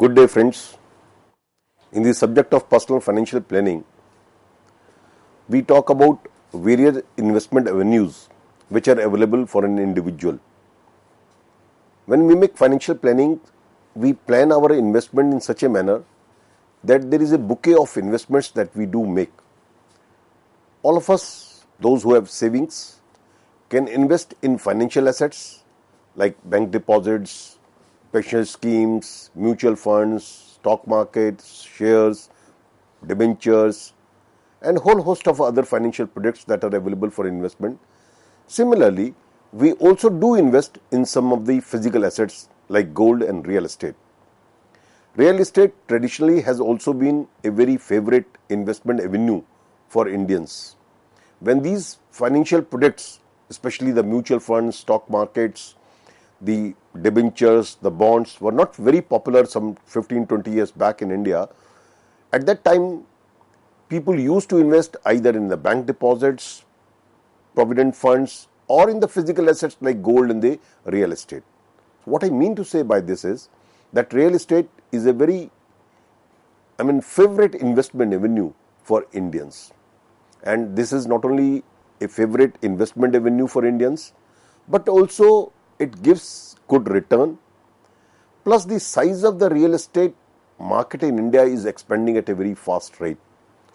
Good day, friends. In the subject of personal financial planning, we talk about various investment avenues which are available for an individual. When we make financial planning, we plan our investment in such a manner that there is a bouquet of investments that we do make. All of us, those who have savings, can invest in financial assets like bank deposits, pension schemes, mutual funds, stock markets, shares, debentures, and a whole host of other financial products that are available for investment. Similarly, we also do invest in some of the physical assets like gold and real estate. Real estate traditionally has also been a very favorite investment avenue for Indians. When these financial products, especially the mutual funds, stock markets, the debentures, the bonds were not very popular some 15-20 years back in India. At that time, people used to invest either in the bank deposits, provident funds, or in the physical assets like gold and the real estate. What I mean to say by this is that real estate is a very, favorite investment avenue for Indians. And this is not only a favorite investment avenue for Indians, but also it gives good return. Plus, the size of the real estate market in India is expanding at a very fast rate.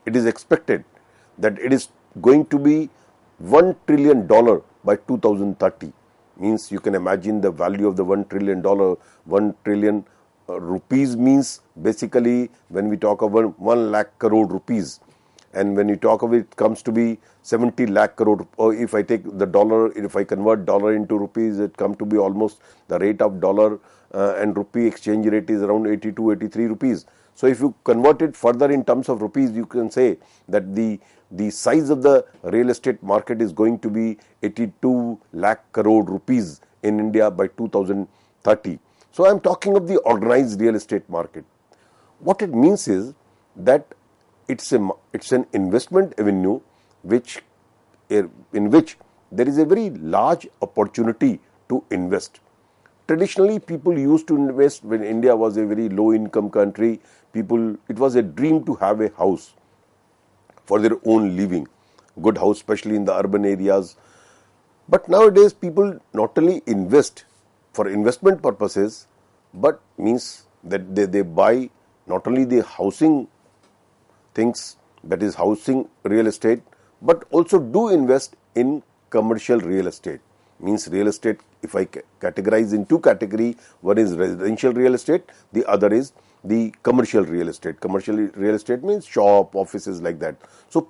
It is expected that it is going to be $1 trillion by 2030. Means you can imagine the value of the $1 trillion. 1 trillion rupees means basically when we talk about 1 lakh crore rupees. And when you talk of it comes to be 70 lakh crore, or if I take the dollar, if I convert dollar into rupees, it comes to be almost the rate of dollar and rupee exchange rate is around 82, 83 rupees. So if you convert it further in terms of rupees, you can say that the size of the real estate market is going to be 82 lakh crore rupees in India by 2030. So I am talking of the organized real estate market. What it means is that it's an investment avenue in which there is a very large opportunity to invest. Traditionally, people used to invest when India was a very low income country. It was a dream to have a house for their own living, good house, especially in the urban areas. But nowadays, people not only invest for investment purposes, but means that they buy not only the housing things, that is housing real estate, but also do invest in commercial real estate. Means real estate, if I categorize in two categories, one is residential real estate, the other is the commercial real estate. Commercial real estate means shop, offices like that. So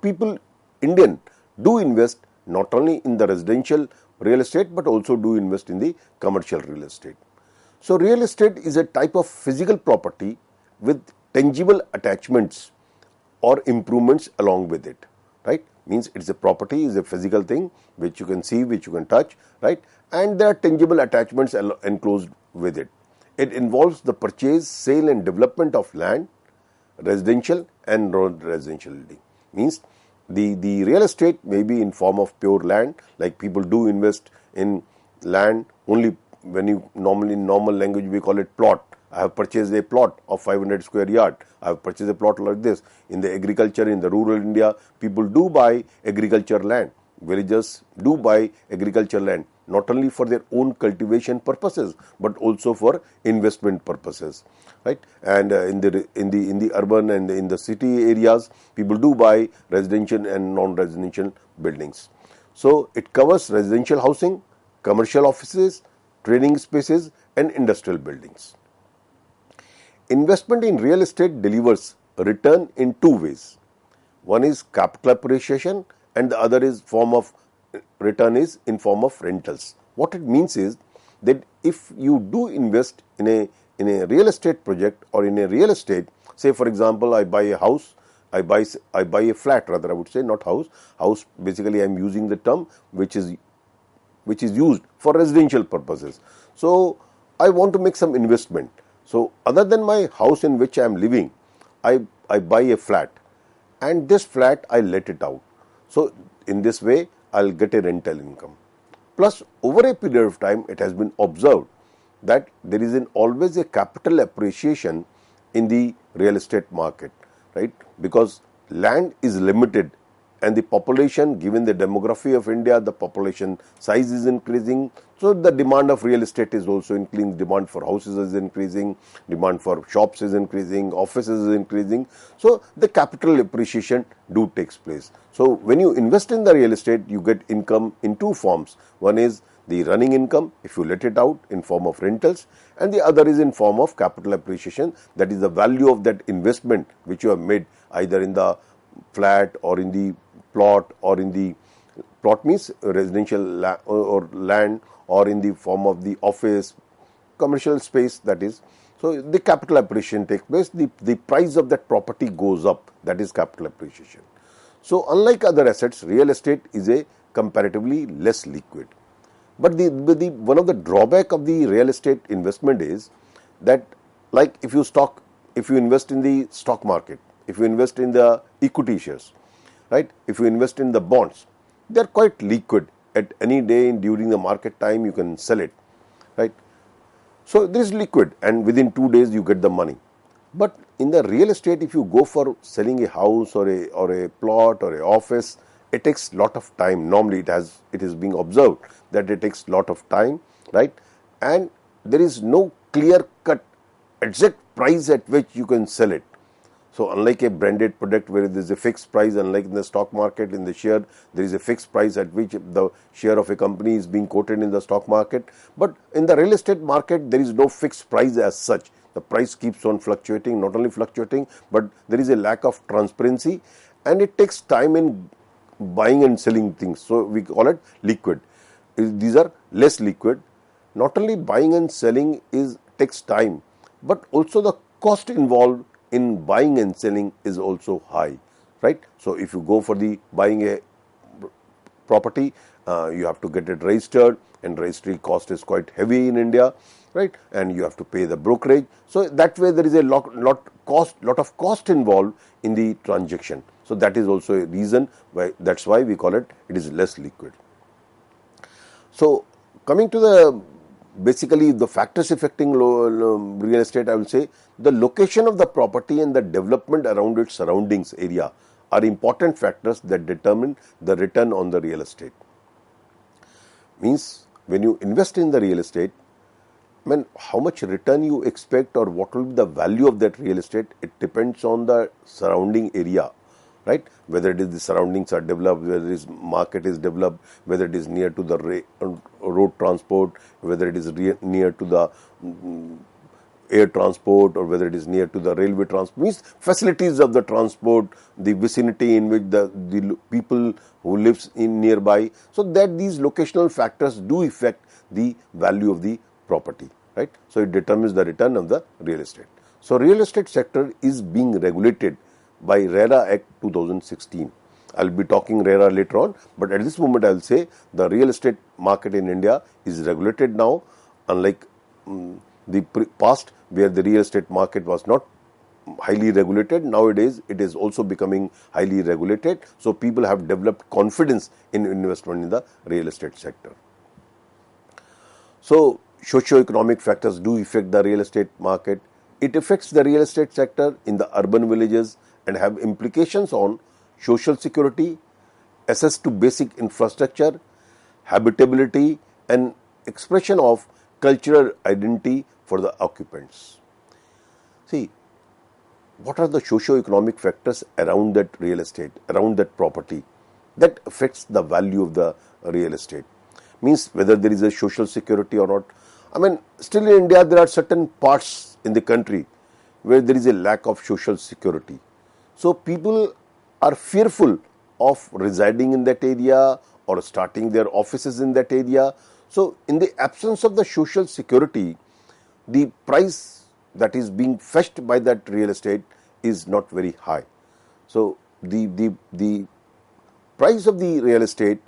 Indian do invest not only in the residential real estate, but also do invest in the commercial real estate. So real estate is a type of physical property with tangible attachments or improvements along with it, right? Means it's a property, is a physical thing which you can see, which you can touch, right? And there are tangible attachments enclosed with it. It involves the purchase, sale and development of land, residential and non-residential building. Means the real estate may be in form of pure land, like people do invest in land only when you normally in normal language we call it plot. I have purchased a plot of 500 square yard. I have purchased a plot like this. In the agriculture, in the rural India, people do buy agriculture land. Villagers do buy agriculture land, not only for their own cultivation purposes, but also for investment purposes, right? And in the urban and in the city areas, people do buy residential and non-residential buildings. So it covers residential housing, commercial offices, training spaces, and industrial buildings. Investment in real estate delivers a return in two ways. One is capital appreciation and the other is return is in form of rentals. What it means is that if you do invest in a real estate project or in a real estate, say for example, I buy a house, I buy a flat rather, I would say, not house. House, basically I am using the term which is used for residential purposes. So I want to make some investment. So other than my house in which I am living, I buy a flat, and this flat I let it out. So in this way, I'll get a rental income. Plus, over a period of time, it has been observed that there is always a capital appreciation in the real estate market, right? Because land is limited and the population, given the demography of India, the population size is increasing. So the demand of real estate is also increasing, demand for houses is increasing, demand for shops is increasing, offices is increasing. So the capital appreciation do takes place. So when you invest in the real estate, you get income in two forms. One is the running income if you let it out in form of rentals, and the other is in form of capital appreciation, that is the value of that investment which you have made either in the flat or in the plot, or in the plot means residential or land, or in the form of the office, commercial space, that is. So the capital appreciation takes place, the price of that property goes up, that is capital appreciation. So unlike other assets, real estate is a comparatively less liquid. But one of the drawback of the real estate investment is that, like if you invest in the stock market, if you invest in the equity shares, right, if you invest in the bonds, they are quite liquid. At any day during the market time you can sell it, right? So this is liquid and within 2 days you get the money. But in the real estate, if you go for selling a house or a plot or a office, it takes lot of time. Normally it is being observed that it takes lot of time, right? And there is no clear cut exact price at which you can sell it. So unlike a branded product where there is a fixed price, unlike in the stock market, in the share, there is a fixed price at which the share of a company is being quoted in the stock market. But in the real estate market, there is no fixed price as such. The price keeps on fluctuating, not only fluctuating, but there is a lack of transparency, and it takes time in buying and selling things. So we call it liquid. These are less liquid. Not only buying and selling takes time, but also the cost involved in buying and selling is also high, right? So if you go for the buying a property, you have to get it registered, and registry cost is quite heavy in India, right? And you have to pay the brokerage. So that way there is a lot of cost involved in the transaction. So that is also a reason why, that's why we call it is less liquid. So coming to basically the factors affecting real estate, I will say the location of the property and the development around its surroundings area are important factors that determine the return on the real estate. Means when you invest in the real estate, how much return you expect or what will be the value of that real estate, it depends on the surrounding area, right? Whether it is the surroundings are developed, whether this market is developed, whether it is near to the road transport, whether it is near to the air transport, or whether it is near to the railway transport, means facilities of the transport, the vicinity in which the people who lives in nearby. So that these locational factors do affect the value of the property, right? So it determines the return of the real estate. So real estate sector is being regulated by RERA Act 2016. I will be talking RERA later on, but at this moment I will say the real estate market in India is regulated now, unlike the past where the real estate market was not highly regulated. Nowadays it is also becoming highly regulated. So people have developed confidence in investment in the real estate sector. So socio-economic factors do affect the real estate market. It affects the real estate sector in the urban villages and have implications on social security, access to basic infrastructure, habitability, and expression of cultural identity for the occupants. See, what are the socio-economic factors around that real estate, around that property, that affects the value of the real estate? Means whether there is a social security or not. Still in India there are certain parts in the country where there is a lack of social security. So people are fearful of residing in that area or starting their offices in that area. So in the absence of the social security, the price that is being fetched by that real estate is not very high. So the price of the real estate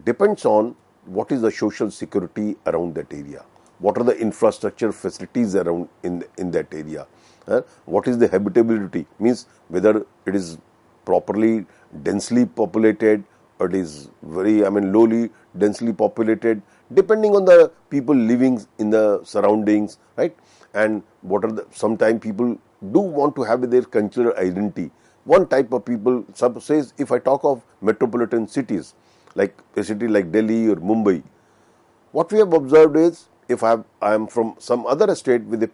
depends on what is the social security around that area, what are the infrastructure facilities around in that area, what is the habitability, means whether it is properly densely populated or it is very lowly densely populated, depending on the people living in the surroundings, right? And what are sometimes people do want to have their cultural identity. One type of people, says, if I talk of metropolitan cities, like a city like Delhi or Mumbai, what we have observed is, if I am from some other state with a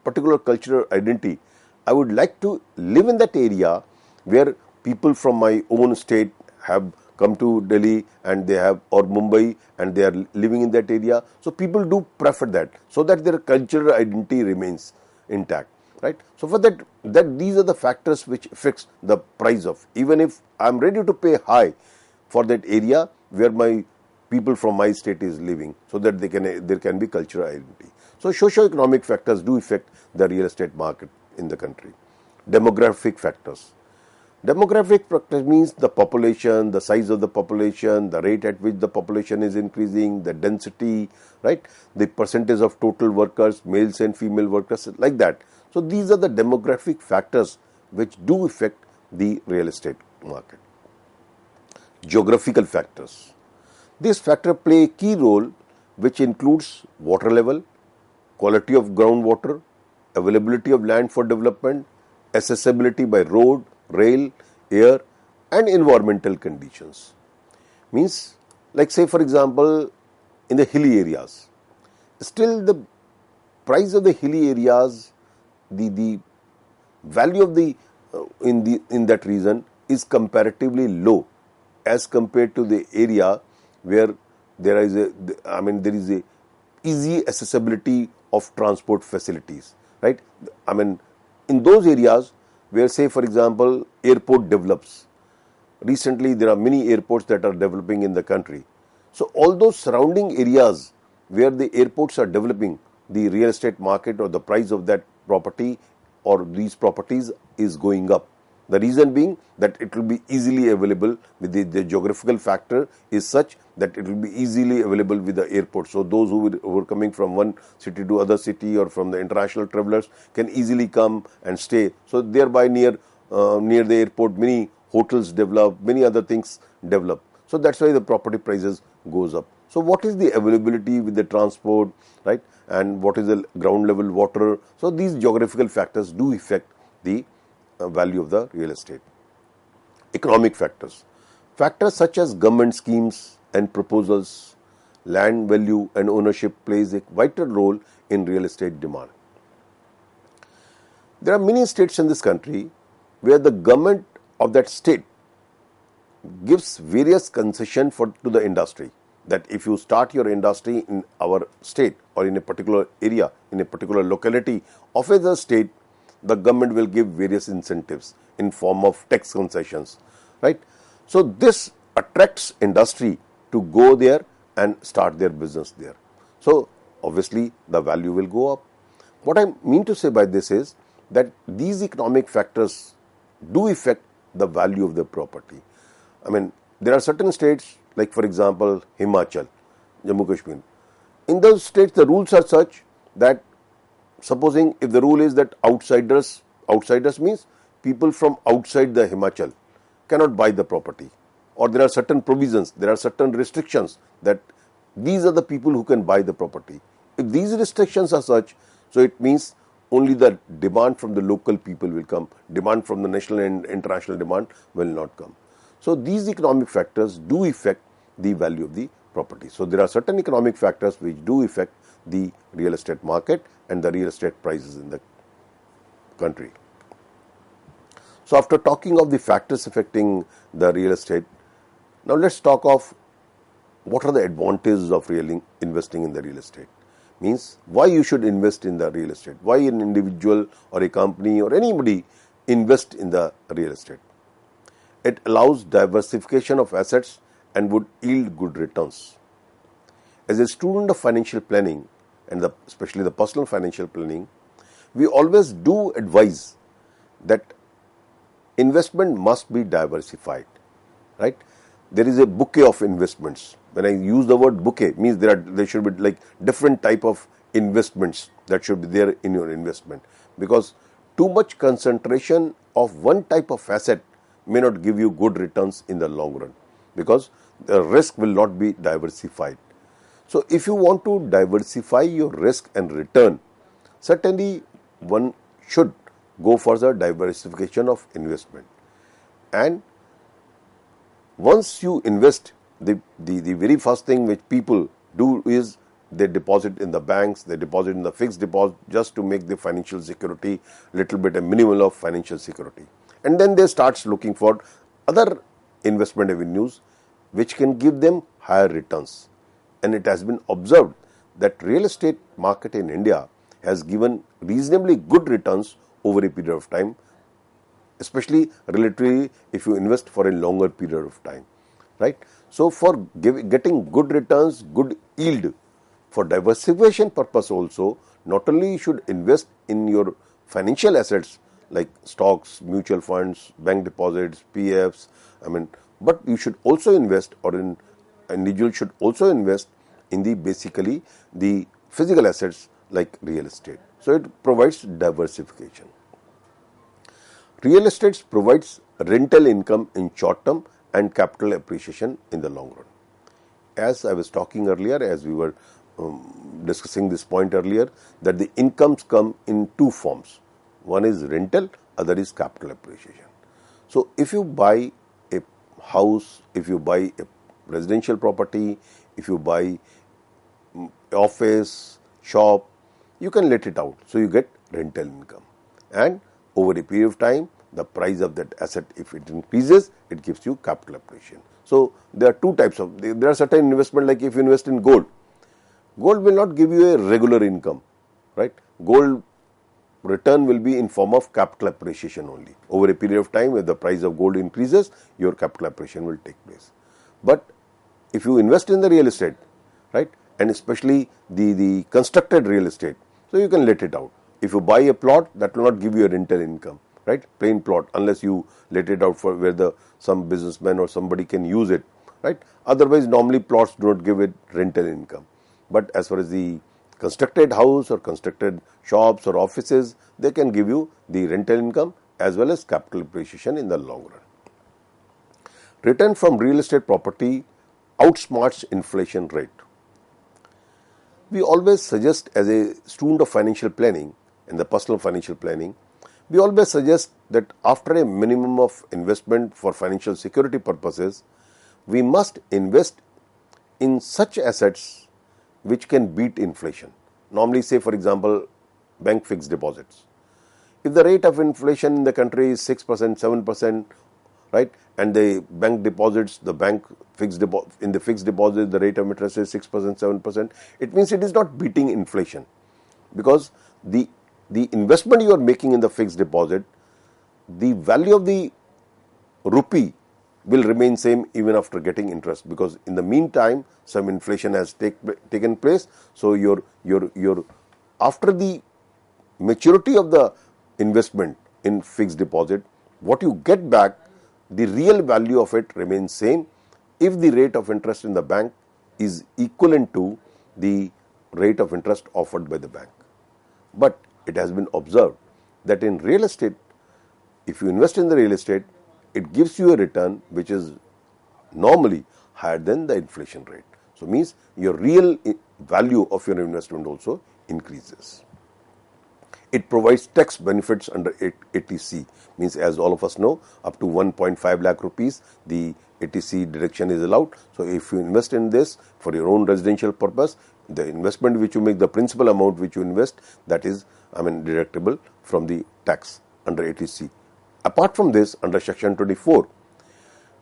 particular cultural identity, I would like to live in that area where people from my own state have come to Delhi and they have, or Mumbai, and they are living in that area. So people do prefer that, so that their cultural identity remains intact, right? So for that these are the factors which fix the price of, even if I am ready to pay high for that area where my people from my state is living, so that there can be cultural identity. So socio-economic factors do affect the real estate market in the country. Demographic factors. Demographic factors means the population, the size of the population, the rate at which the population is increasing, the density, right? The percentage of total workers, males and female workers, like that. So these are the demographic factors which do affect the real estate market. Geographical factors. These factors play a key role, which includes water level, quality of groundwater, availability of land for development, accessibility by road, rail, air, and environmental conditions. Means, like say for example, in the hilly areas, still the price of the hilly areas, the value of the in that region is comparatively low as compared to the area where there is a easy accessibility of transport facilities, right? I mean, in those areas where, say for example, airport develops. Recently there are many airports that are developing in the country. So all those surrounding areas where the airports are developing, the real estate market or the price of that property or these properties is going up. The reason being that it will be easily available with the geographical factor is such that it will be easily available with the airport. So those who are coming from one city to other city or from the international travelers can easily come and stay. So thereby near the airport, many hotels develop, many other things develop. So that's why the property prices goes up. So what is the availability with the transport, right? And what is the ground level water? So these geographical factors do affect the value of the real estate. Economic factors. Factors such as government schemes and proposals, land value and ownership plays a vital role in real estate demand. There are many states in this country where the government of that state gives various concessions to the industry, that if you start your industry in our state or in a particular area, in a particular locality of the state, the government will give various incentives in form of tax concessions, right? So this attracts industry to go there and start their business there. So obviously the value will go up. What I mean to say by this is that these economic factors do affect the value of the property. I mean, there are certain states, like for example Himachal, Jammu Kashmir. In those states the rules are such that, supposing if the rule is that outsiders means people from outside the Himachal cannot buy the property, or there are certain provisions, there are certain restrictions that these are the people who can buy the property. If these restrictions are such, so it means only the demand from the local people will come, demand from the national and international demand will not come. So these economic factors do affect the value of the property. So there are certain economic factors which do affect the real estate market and the real estate prices in the country. So after talking of the factors affecting the real estate, now let's talk of what are the advantages of investing in the real estate. Means why you should invest in the real estate, why an individual or a company or anybody invest in the real estate. It allows diversification of assets and would yield good returns. As a student of financial planning, and especially the personal financial planning, we always do advise that investment must be diversified, right? There is a bouquet of investments. When I use the word bouquet, means there should be like different type of investments that should be there in your investment, because too much concentration of one type of asset may not give you good returns in the long run, because the risk will not be diversified. So if you want to diversify your risk and return, certainly one should go for the diversification of investment. And once you invest, the very first thing which people do is they deposit in the banks, they deposit in the fixed deposit just to make the financial security little bit a minimal of financial security. And then they start looking for other investment avenues which can give them higher returns. And it has been observed that real estate market in India has given reasonably good returns over a period of time, especially relatively if you invest for a longer period of time, right? So for getting good returns, good yield, for diversification purpose also, not only you should invest in your financial assets like stocks, mutual funds, bank deposits, PFs, but you should also invest, or an individual should also invest in the basically the physical assets like real estate. So it provides diversification. Real estate provides rental income in short term and capital appreciation in the long run. As I was talking earlier, as we were discussing this point earlier, that the incomes come in two forms. One is rental, other is capital appreciation. So if you buy a house, if you buy a residential property, if you buy office, shop, you can let it out. So you get rental income. And over a period of time, the price of that asset, if it increases, it gives you capital appreciation. So there are two types of, there are certain investment, like if you invest in gold, gold will not give you a regular income, right? Gold return will be in form of capital appreciation only. Over a period of time, if the price of gold increases, your capital appreciation will take place. But if you invest in the real estate, right, and especially the constructed real estate, so you can let it out. If you buy a plot, that will not give you a rental income, right? Plain plot, unless you let it out for where some businessman or somebody can use it, right? Otherwise, normally plots do not give it rental income. But as far as the constructed house or constructed shops or offices, they can give you the rental income as well as capital appreciation in the long run. Return from real estate property outsmarts inflation rate. We always suggest, as a student of financial planning and the personal financial planning, we always suggest that after a minimum of investment for financial security purposes, we must invest in such assets which can beat inflation. Normally, say for example, bank fixed deposits. If the rate of inflation in the country is 6%, 7%, right, and the bank deposits, the bank in the fixed deposit, the rate of interest is 6%, 7%, it means it is not beating inflation, because the investment you are making in the fixed deposit, the value of the rupee will remain same even after getting interest, because in the meantime some inflation has taken place. So your after the maturity of the investment in fixed deposit, what you get back, the real value of it remains same if the rate of interest in the bank is equivalent to the rate of interest offered by the bank. But it has been observed that in real estate, if you invest in the real estate, it gives you a return which is normally higher than the inflation rate. So means your real value of your investment also increases. It provides tax benefits under 80C, means as all of us know, up to 1.5 lakh rupees, the 80C deduction is allowed. So if you invest in this for your own residential purpose, the investment which you make, the principal amount which you invest, that is deductible from the tax under 80C. Apart from this, under section 24,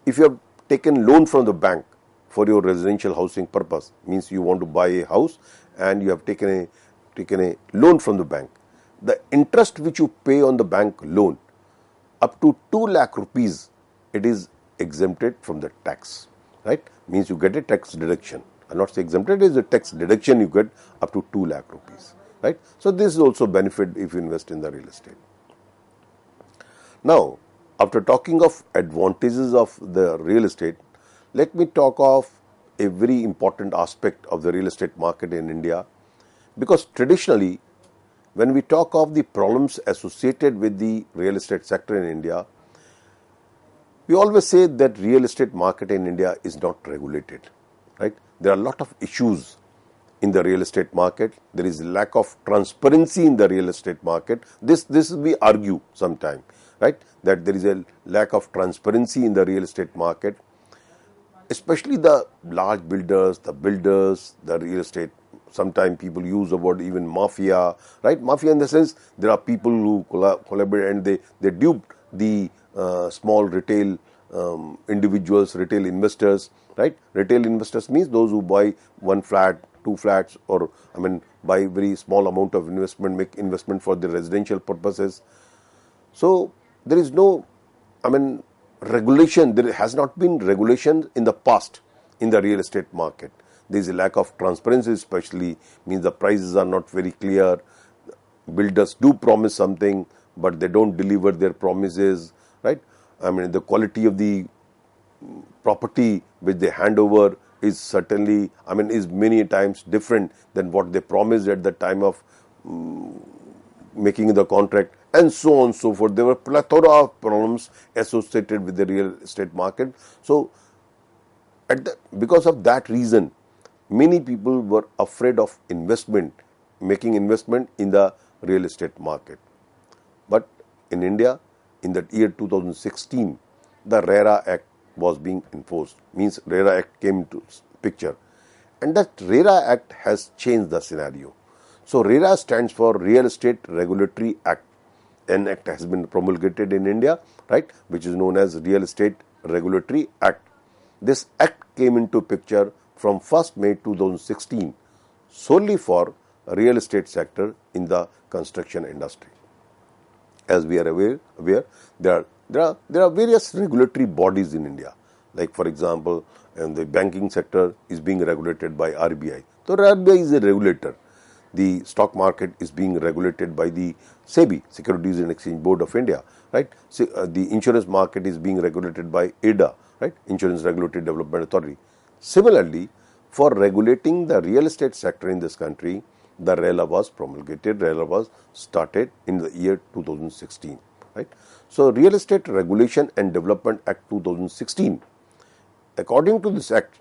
if you have taken loan from the bank for your residential housing purpose, means you want to buy a house and you have taken a loan from the bank, the interest which you pay on the bank loan up to 2 lakh rupees, it is exempted from the tax, right? Means you get a tax deduction. I'll not say exempted, it is a tax deduction you get up to 2 lakh rupees, right? So this is also benefit if you invest in the real estate. Now, after talking of advantages of the real estate, let me talk of a very important aspect of the real estate market in India, because traditionally, when we talk of the problems associated with the real estate sector in India, we always say that real estate market in India is not regulated, right? There are a lot of issues in the real estate market. There is lack of transparency in the real estate market. This we argue sometime, right, that there is a lack of transparency in the real estate market, especially the large builders, the real estate. Sometimes people use the word even mafia, right? Mafia in the sense there are people who collaborate and they dupe the small retail individuals, retail investors, right? Retail investors means those who buy one flat, two flats, or buy very small amount of investment, make investment for the residential purposes. So there is no, regulation. There has not been regulation in the past in the real estate market. There is a lack of transparency, especially means the prices are not very clear. Builders do promise something, but they don't deliver their promises, right? The quality of the property which they hand over is certainly, is many times different than what they promised at the time of making the contract, and so on and so forth. There were plethora of problems associated with the real estate market. So, because of that reason, many people were afraid of making investment in the real estate market. But in India, in the year 2016, the RERA Act was being enforced. Means RERA Act came into picture, and that RERA Act has changed the scenario. So RERA stands for Real Estate Regulatory Act. An act has been promulgated in India, right, which is known as Real Estate Regulatory Act. This act came into picture from 1st May 2016 solely for real estate sector in the construction industry. As we are aware, there are various regulatory bodies in India. Like for example, the banking sector is being regulated by RBI. So RBI is a regulator. The stock market is being regulated by the SEBI, Securities and Exchange Board of India, right? So, the insurance market is being regulated by IRDA, right? Insurance Regulatory Development Authority. Similarly, for regulating the real estate sector in this country, the RILA was promulgated. RILA was started in the year 2016, right? So, Real Estate Regulation and Development Act 2016. According to this act,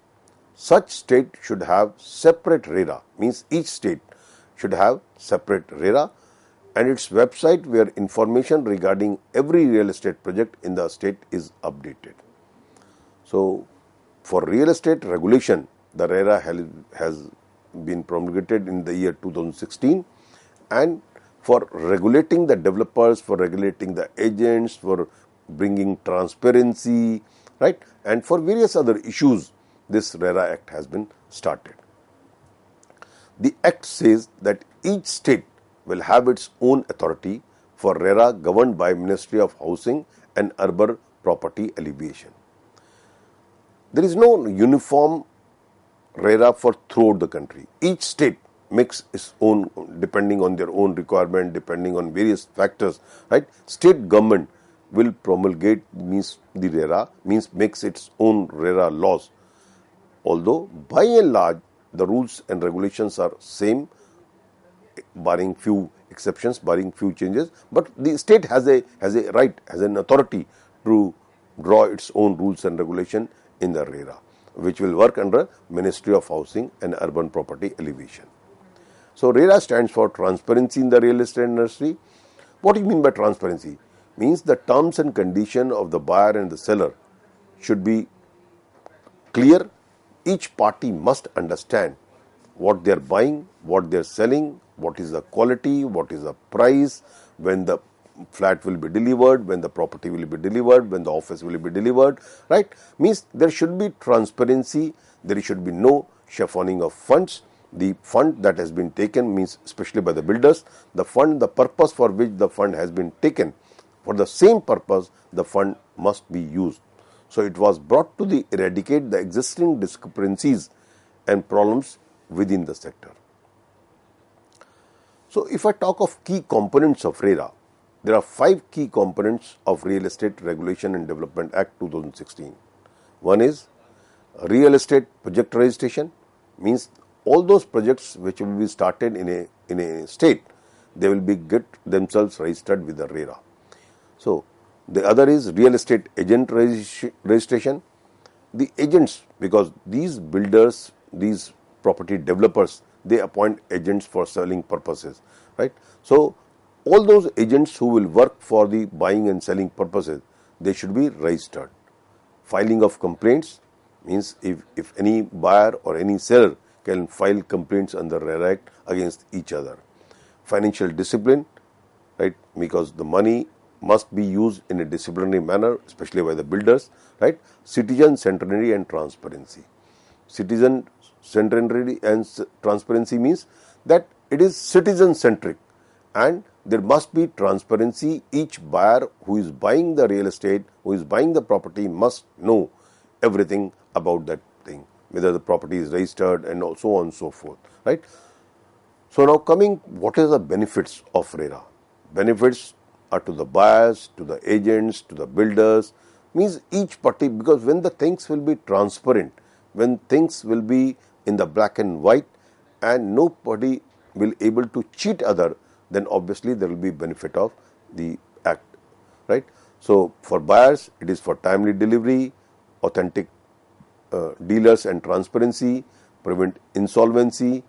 such state should have separate RERA, means each state should have separate RERA and its website where information regarding every real estate project in the state is updated. So, for real estate regulation, the RERA has been promulgated in the year 2016, and for regulating the developers, for regulating the agents, for bringing transparency, right, and for various other issues, this RERA Act has been started. The Act says that each state will have its own authority for RERA governed by Ministry of Housing and Urban Property Alleviation. There is no uniform RERA for throughout the country. Each state makes its own depending on their own requirement, depending on various factors, right? State government will promulgate means the RERA, means makes its own RERA laws. Although by and large the rules and regulations are same, barring few exceptions, barring few changes, but the state has a right, has an authority to draw its own rules and regulation in the RERA, which will work under Ministry of Housing and Urban Property Alleviation. So RERA stands for transparency in the real estate industry. What do you mean by transparency? Means the terms and condition of the buyer and the seller should be clear. Each party must understand what they are buying, what they are selling, what is the quality, what is the price, when the flat will be delivered, when the property will be delivered, when the office will be delivered, right? Means there should be transparency, there should be no chiffoning of funds. The fund that has been taken, means especially by the builders, the fund, the purpose for which the fund has been taken, for the same purpose the fund must be used. So it was brought to eradicate the existing discrepancies and problems within the sector. So if I talk of key components of RERA, there are 5 key components of Real Estate Regulation and Development Act 2016. One is real estate project registration, means all those projects which will be started in a state, they will be get themselves registered with the RERA. So the other is real estate agent registration. The agents, because these builders, these property developers, they appoint agents for selling purposes, right? So all those agents who will work for the buying and selling purposes, they should be registered. Filing of complaints means if any buyer or any seller can file complaints under RILA Act against each other. Financial discipline, right? Because the money must be used in a disciplinary manner, especially by the builders, right? Citizen centenary and transparency. Citizen centenary and transparency means that it is citizen centric and there must be transparency. Each buyer who is buying the real estate, who is buying the property, must know everything about that thing, whether the property is registered and so on and so forth, right? So now coming, what is the benefits of RERA? Benefits are to the buyers, to the agents, to the builders, means each party, because when the things will be transparent, when things will be in the black and white and nobody will able to cheat other, then obviously there will be benefit of the act, right? So for buyers, it is for timely delivery, authentic dealers and transparency, prevent insolvency,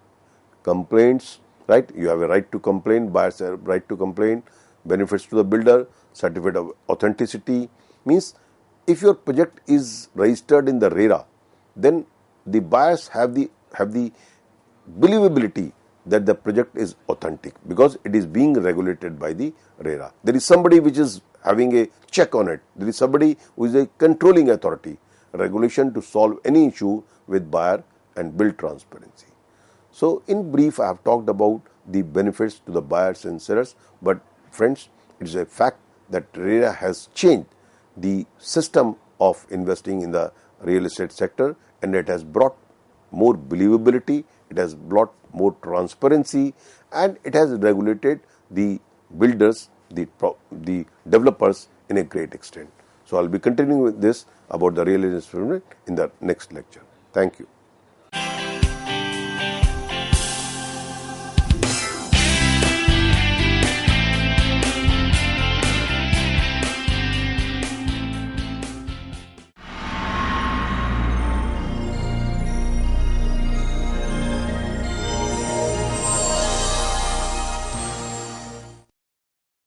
complaints, right? You have a right to complain, buyers have right to complain. Benefits to the builder, certificate of authenticity, means if your project is registered in the RERA, then the buyers have the believability that the project is authentic because it is being regulated by the RERA. There is somebody which is having a check on it. There is somebody who is a controlling authority, regulation to solve any issue with buyer and build transparency. So in brief, I have talked about the benefits to the buyers and sellers, but friends, it is a fact that RERA has changed the system of investing in the real estate sector, and it has brought more believability, it has brought more transparency, and it has regulated the builders, the developers in a great extent. So I'll be continuing with this about the real estate in the next lecture. Thank you.